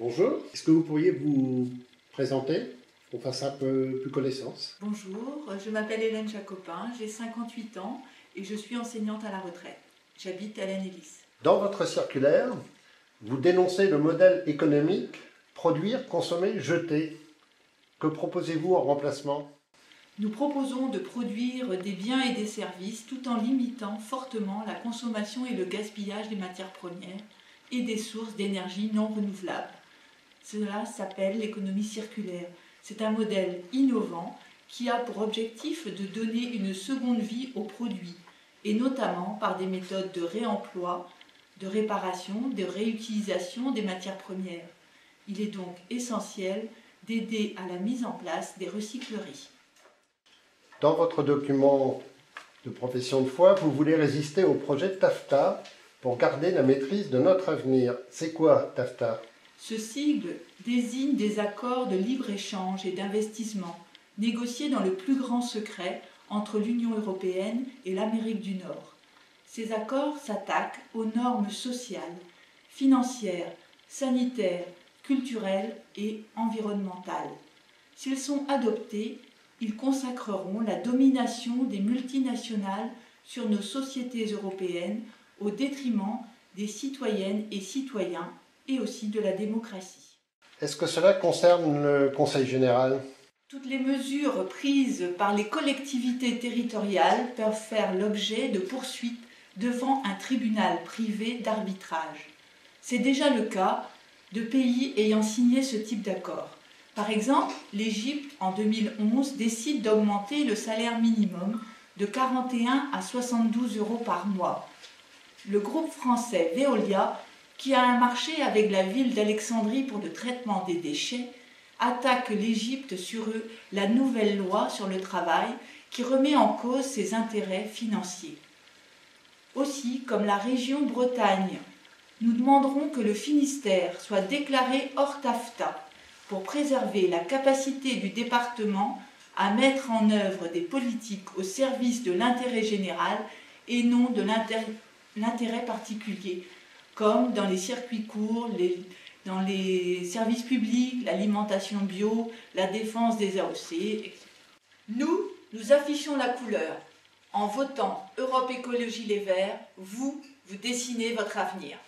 Bonjour, est-ce que vous pourriez vous présenter pour faire ça un peu plus connaissance? Bonjour, je m'appelle Hélène Jacopin, j'ai 58 ans et je suis enseignante à la retraite. J'habite à l'Annélis. Dans votre circulaire, vous dénoncez le modèle économique produire, consommer, jeter. Que proposez-vous en remplacement? Nous proposons de produire des biens et des services tout en limitant fortement la consommation et le gaspillage des matières premières et des sources d'énergie non renouvelables. Cela s'appelle l'économie circulaire. C'est un modèle innovant qui a pour objectif de donner une seconde vie aux produits, et notamment par des méthodes de réemploi, de réparation, de réutilisation des matières premières. Il est donc essentiel d'aider à la mise en place des recycleries. Dans votre document de profession de foi, vous voulez résister au projet TAFTA pour garder la maîtrise de notre avenir. C'est quoi TAFTA? Ce sigle désigne des accords de libre-échange et d'investissement négociés dans le plus grand secret entre l'Union européenne et l'Amérique du Nord. Ces accords s'attaquent aux normes sociales, financières, sanitaires, culturelles et environnementales. S'ils sont adoptés, ils consacreront la domination des multinationales sur nos sociétés européennes au détriment des citoyennes et citoyens et aussi de la démocratie. Est-ce que cela concerne le Conseil général? Toutes les mesures prises par les collectivités territoriales peuvent faire l'objet de poursuites devant un tribunal privé d'arbitrage. C'est déjà le cas de pays ayant signé ce type d'accord. Par exemple, l'Égypte, en 2011, décide d'augmenter le salaire minimum de 41 à 72 euros par mois. Le groupe français Veolia, qui a un marché avec la ville d'Alexandrie pour le traitement des déchets, attaque l'Égypte sur la nouvelle loi sur le travail qui remet en cause ses intérêts financiers. Aussi, comme la région Bretagne, nous demanderons que le Finistère soit déclaré hors TAFTA pour préserver la capacité du département à mettre en œuvre des politiques au service de l'intérêt général et non de l'intérêt particulier, comme dans les circuits courts, dans les services publics, l'alimentation bio, la défense des AOC, etc. Nous affichons la couleur. En votant Europe Écologie Les Verts, vous dessinez votre avenir.